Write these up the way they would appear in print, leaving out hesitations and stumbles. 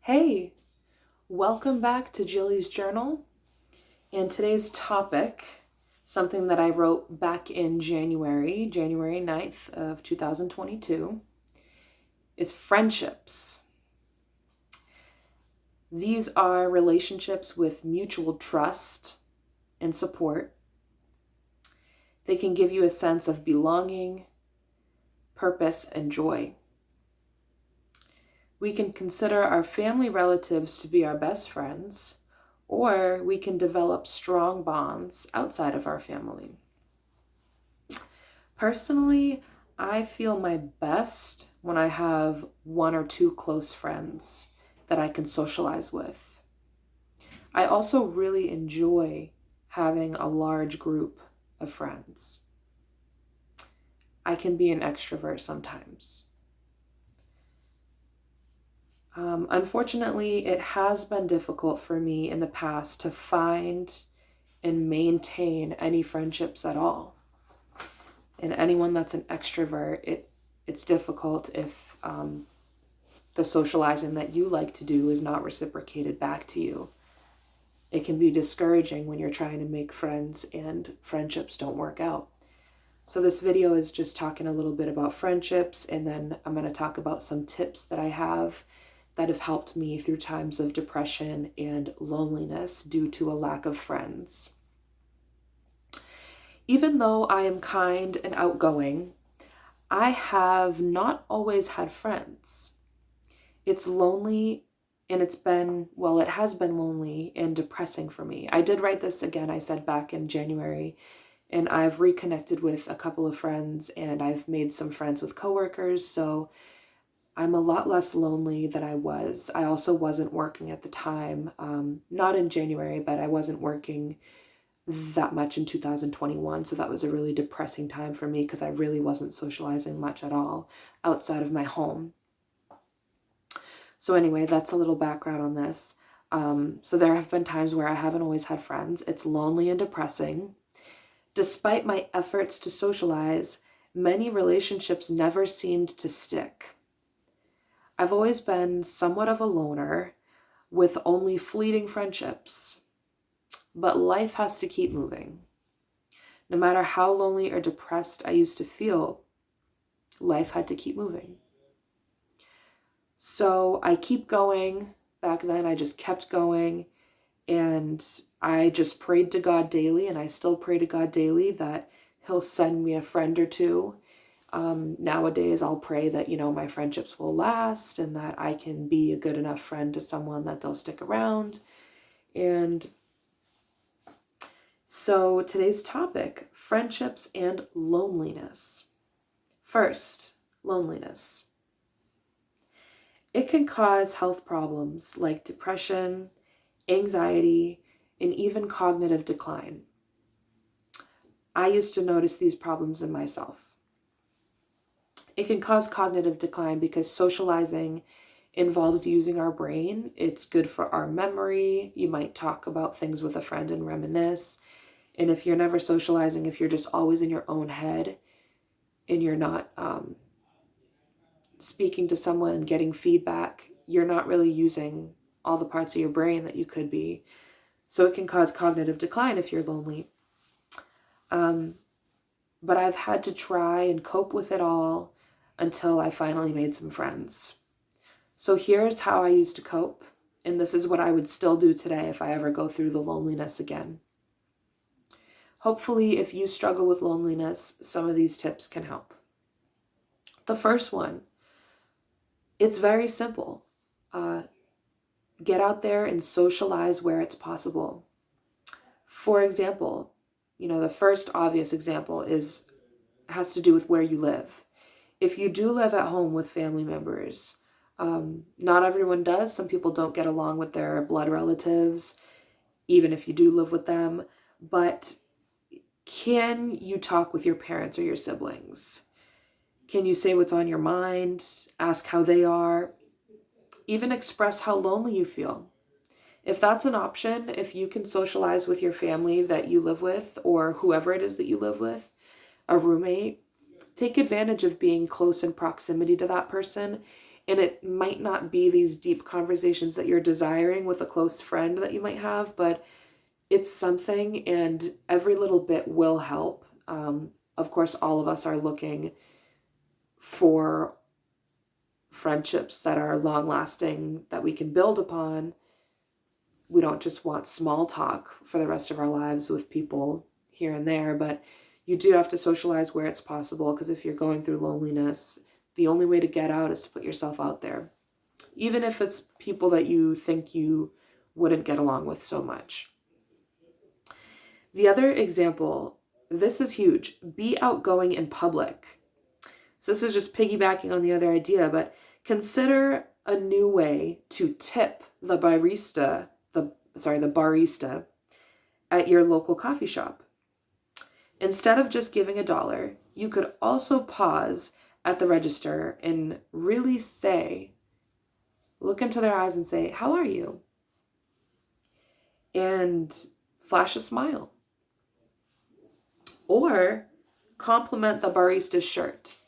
Hey, welcome back to Jilly's Journal. And today's topic, something that I wrote back in January 9th of 2022, is friendships. These are relationships with mutual trust and support. They can give you a sense of belonging, purpose, and joy. We can consider our family relatives to be our best friends, or we can develop strong bonds outside of our family. Personally, I feel my best when I have one or two close friends that I can socialize with. I also really enjoy having a large group of friends. I can be an extrovert sometimes. Unfortunately, it has been difficult for me in the past to find and maintain any friendships at all. And anyone that's an extrovert, it's difficult if the socializing that you like to do is not reciprocated back to you. It can be discouraging when you're trying to make friends and friendships don't work out. So this video is just talking a little bit about friendships, and then I'm going to talk about some tips that I have that have helped me through times of depression and loneliness due to a lack of friends. Even though I am kind and outgoing, I have not always had friends. It's lonely, and it has been lonely and depressing for me. I did write this again, I said back in January, and I've reconnected with a couple of friends, and I've made some friends with coworkers, so I'm a lot less lonely than I was. I also wasn't working at the time, not in January, but I wasn't working that much in 2021. So that was a really depressing time for me because I really wasn't socializing much at all outside of my home. So anyway, that's a little background on this. So there have been times where I haven't always had friends. It's lonely and depressing. Despite my efforts to socialize, many relationships never seemed to stick. I've always been somewhat of a loner with only fleeting friendships, but life has to keep moving. No matter how lonely or depressed I used to feel, life had to keep moving. So I keep going. Back then, I just kept going, and I just prayed to God daily, and I still pray to God daily that He'll send me a friend or two. Nowadays, I'll pray that, my friendships will last and that I can be a good enough friend to someone that they'll stick around. And so today's topic, friendships and loneliness. First, loneliness. It can cause health problems like depression, anxiety, and even cognitive decline. I used to notice these problems in myself. It can cause cognitive decline because socializing involves using our brain. It's good for our memory. You might talk about things with a friend and reminisce. And if you're never socializing, if you're just always in your own head and you're not speaking to someone and getting feedback, you're not really using all the parts of your brain that you could be. So it can cause cognitive decline if you're lonely. But I've had to try and cope with it all until I finally made some friends. So here's how I used to cope, and this is what I would still do today if I ever go through the loneliness again. Hopefully, if you struggle with loneliness, some of these tips can help. The first one, it's very simple. Get out there and socialize where it's possible. For example, the first obvious example has to do with where you live. If you do live at home with family members, not everyone does. Some people don't get along with their blood relatives, even if you do live with them. But can you talk with your parents or your siblings? Can you say what's on your mind? Ask how they are? Even express how lonely you feel. If that's an option, if you can socialize with your family that you live with or whoever it is that you live with, a roommate, take advantage of being close in proximity to that person And it might not be these deep conversations that you're desiring with a close friend that you might have, but it's something, and every little bit will help. Of course, all of us are looking for friendships that are long lasting, that we can build upon. We don't just want small talk for the rest of our lives with people here and there, but you do have to socialize where it's possible, because if you're going through loneliness, the only way to get out is to put yourself out there, even if it's people that you think you wouldn't get along with so much. The other example, this is huge, be outgoing in public. So this is just piggybacking on the other idea, but consider a new way to tip the barista, the barista at your local coffee shop. Instead of just giving $1, you could also pause at the register and really look into their eyes and say, "How are you?" And flash a smile. Or compliment the barista's shirt.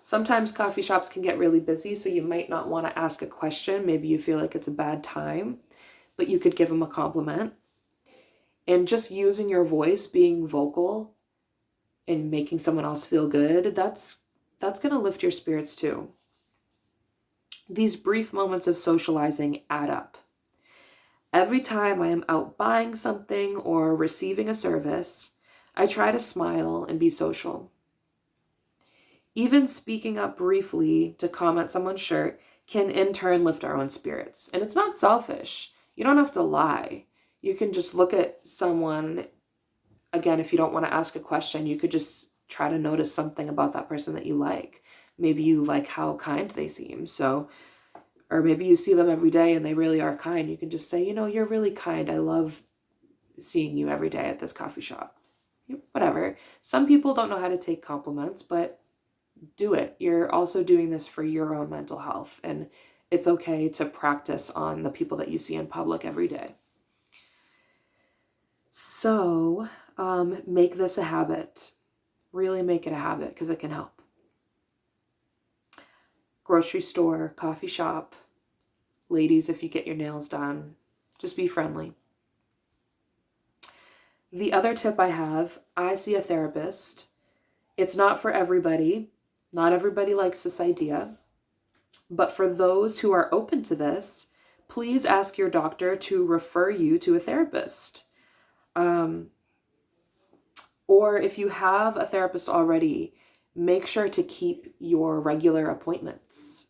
Sometimes coffee shops can get really busy, so you might not want to ask a question. Maybe you feel like it's a bad time, but you could give them a compliment. And just using your voice, being vocal, and making someone else feel good, that's going to lift your spirits too. These brief moments of socializing add up. Every time I am out buying something or receiving a service, I try to smile and be social. Even speaking up briefly to comment someone's shirt can in turn lift our own spirits. And it's not selfish. You don't have to lie. You can just look at someone. Again, if you don't want to ask a question, you could just try to notice something about that person that you like. Maybe you like how kind they seem. Or maybe you see them every day and they really are kind. You can just say, "You're really kind. I love seeing you every day at this coffee shop." Whatever. Some people don't know how to take compliments, but do it. You're also doing this for your own mental health, and it's okay to practice on the people that you see in public every day. So make this a habit. Really make it a habit, because it can help. Grocery store, coffee shop, ladies, if you get your nails done, just be friendly. The other tip I have, I see a therapist. It's not for everybody. Not everybody likes this idea. But for those who are open to this, please ask your doctor to refer you to a therapist. Or if you have a therapist already, make sure to keep your regular appointments.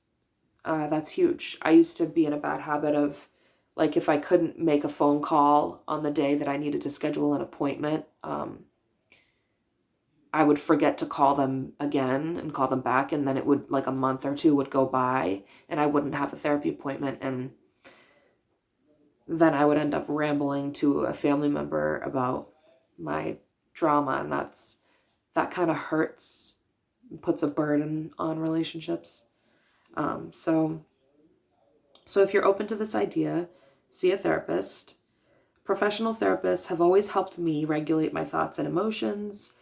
That's huge. I used to be in a bad habit of, like, if I couldn't make a phone call on the day that I needed to schedule an appointment, I would forget to call them again and call them back. And then it would, like, a month or two would go by and I wouldn't have a therapy appointment. And then I would end up rambling to a family member about my drama. And that kind of hurts, puts a burden on relationships. So if you're open to this idea, see a therapist. Professional therapists have always helped me regulate my thoughts and emotions.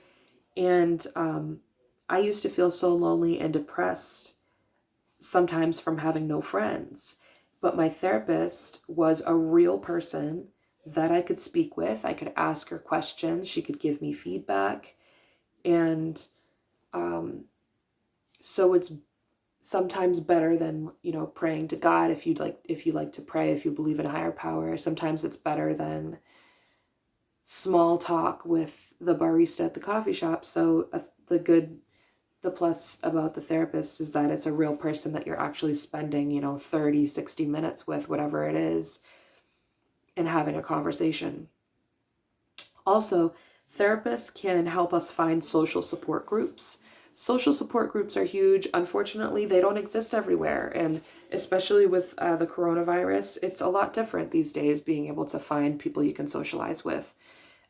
And I used to feel so lonely and depressed, sometimes from having no friends. But my therapist was a real person that I could speak with. I could ask her questions. She could give me feedback. And so it's sometimes better than, praying to God. If you like to pray, if you believe in a higher power, sometimes it's better than small talk with the barista at the coffee shop. So the plus about the therapist is that it's a real person that you're actually spending, 30, 60 minutes with, whatever it is, and having a conversation. Also, therapists can help us find social support groups. Social support groups are huge. Unfortunately, they don't exist everywhere. And especially with the coronavirus, it's a lot different these days, being able to find people you can socialize with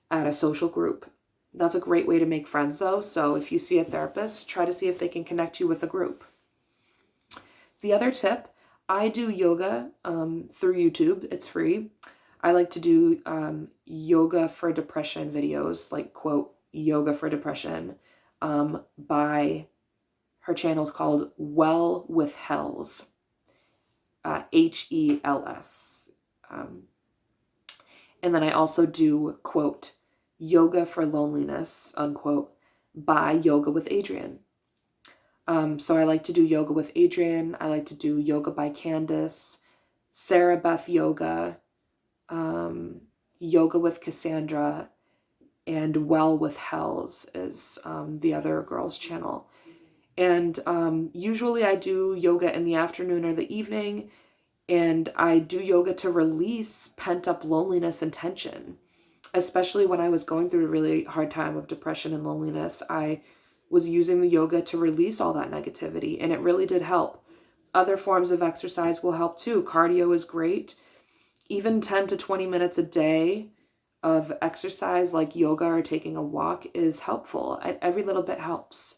at a social group. That's a great way to make friends, though. So if you see a therapist, try to see if they can connect you with a group. The other tip, I do yoga through YouTube. It's free. I like to do yoga for depression videos, like, quote, yoga for depression, by her channel's called Well with Hells. HELS. And then I also do, quote, yoga for loneliness, unquote, by Yoga with Adriene. So I like to do yoga with Adriene. I like to do yoga by Candace, Sarah Beth Yoga, yoga with Cassandra, and Well with Hells is the other girls' channel. And usually I do yoga in the afternoon or the evening, and I do yoga to release pent-up loneliness and tension. Especially when I was going through a really hard time of depression and loneliness, I was using the yoga to release all that negativity, and it really did help. Other forms of exercise will help too. Cardio is great. Even 10 to 20 minutes a day of exercise like yoga or taking a walk is helpful. Every little bit helps.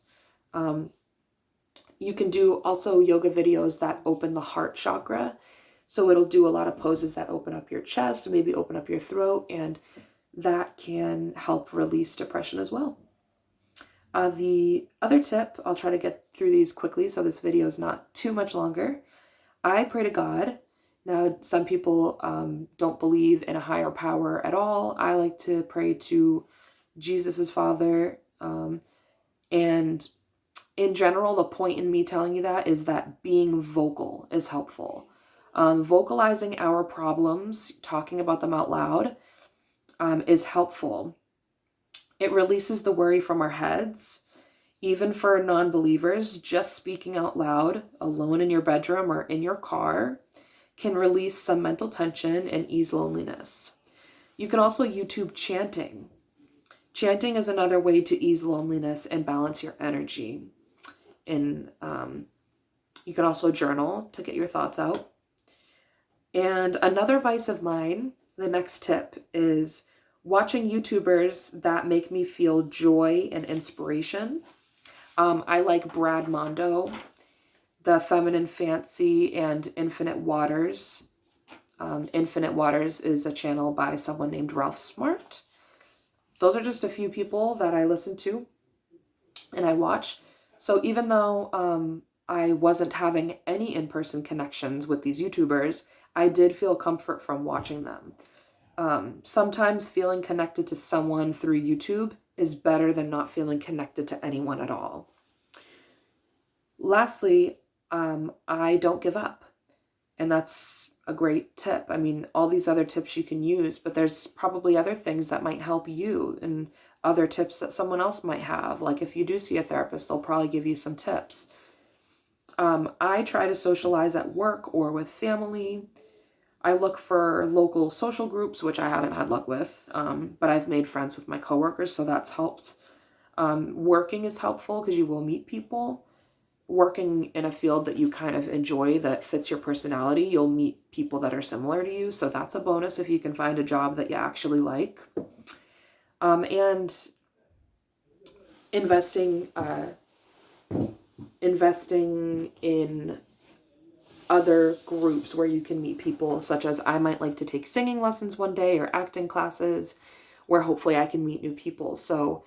You can do also yoga videos that open the heart chakra. So it'll do a lot of poses that open up your chest, maybe open up your throat, and that can help release depression as well. The other tip, I'll try to get through these quickly so this video is not too much longer. I pray to God. Now, some people don't believe in a higher power at all. I like to pray to Jesus' Father. And in general, the point in me telling you that is that being vocal is helpful. Vocalizing our problems, talking about them out loud, is helpful. It releases the worry from our heads. Even for non-believers, just speaking out loud, alone in your bedroom or in your car, can release some mental tension and ease loneliness. You can also YouTube chanting. Chanting is another way to ease loneliness and balance your energy. And you can also journal to get your thoughts out. And another vice of mine, the next tip, is watching YouTubers that make me feel joy and inspiration. I like Brad Mondo, The Feminine Fancy, and Infinite Waters. Infinite Waters is a channel by someone named Ralph Smart. Those are just a few people that I listen to and I watch. So even though I wasn't having any in-person connections with these YouTubers, I did feel comfort from watching them. Sometimes feeling connected to someone through YouTube is better than not feeling connected to anyone at all. Lastly, I don't give up. And that's a great tip. I mean, all these other tips you can use, but there's probably other things that might help you and other tips that someone else might have. Like if you do see a therapist, they'll probably give you some tips. I try to socialize at work or with family. I look for local social groups, which I haven't had luck with, but I've made friends with my coworkers, so that's helped. Working is helpful because you will meet people. Working in a field that you kind of enjoy that fits your personality, you'll meet people that are similar to you, so that's a bonus if you can find a job that you actually like. And investing in other groups where you can meet people, such as I might like to take singing lessons one day or acting classes where hopefully I can meet new people. So,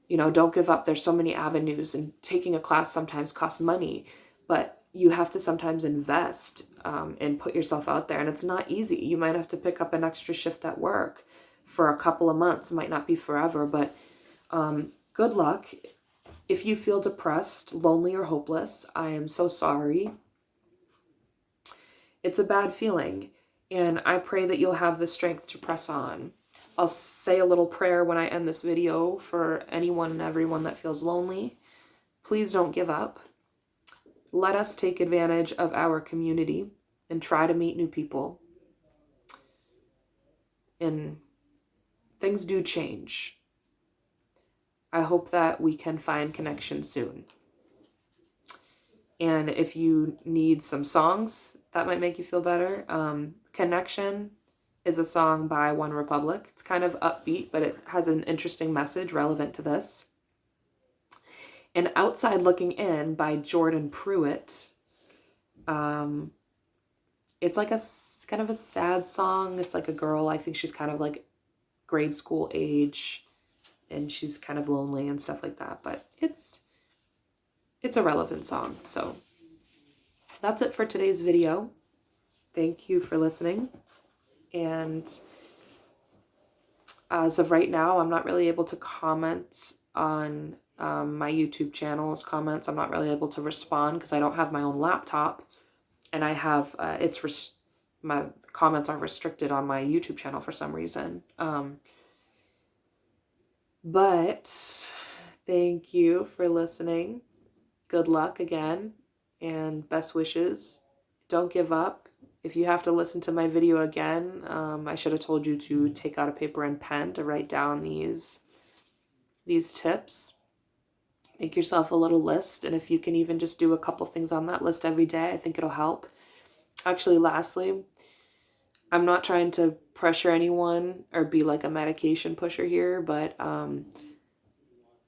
you know, don't give up. There's so many avenues, and taking a class sometimes costs money, but you have to sometimes invest and put yourself out there. And it's not easy. You might have to pick up an extra shift at work for a couple of months. It might not be forever, but good luck. If you feel depressed, lonely, or hopeless, I am so sorry. It's a bad feeling, and I pray that you'll have the strength to press on. I'll say a little prayer when I end this video for anyone and everyone that feels lonely. Please don't give up. Let us take advantage of our community and try to meet new people. And things do change. I hope that we can find connection soon. And if you need some songs that might make you feel better, Connection is a song by One Republic. It's kind of upbeat, but it has an interesting message relevant to this. And Outside Looking In by Jordan Pruitt. It's like it's kind of a sad song. It's like a girl, I think she's kind of like grade school age, and she's kind of lonely and stuff like that, but it's a relevant song. So that's it for today's video. Thank you for listening. And as of right now, I'm not really able to comment on my YouTube channel's comments. I'm not really able to respond because I don't have my own laptop, and I have my comments are restricted on my YouTube channel for some reason. But thank you for listening. Good luck again, and best wishes. Don't give up. If you have to listen to my video again, I should have told you to take out a paper and pen to write down these tips. Make yourself a little list, and if you can even just do a couple things on that list every day, I think it'll help. Actually, lastly, I'm not trying to pressure anyone or be like a medication pusher here, but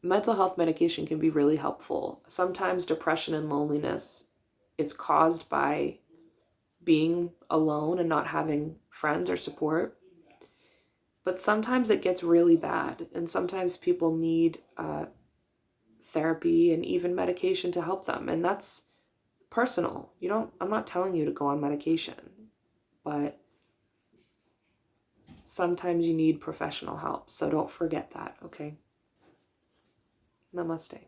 mental health medication can be really helpful. Sometimes depression and loneliness, it's caused by being alone and not having friends or support. But sometimes it gets really bad, and sometimes people need therapy and even medication to help them, and that's personal. I'm not telling you to go on medication, but sometimes you need professional help, so don't forget that, okay? Namaste.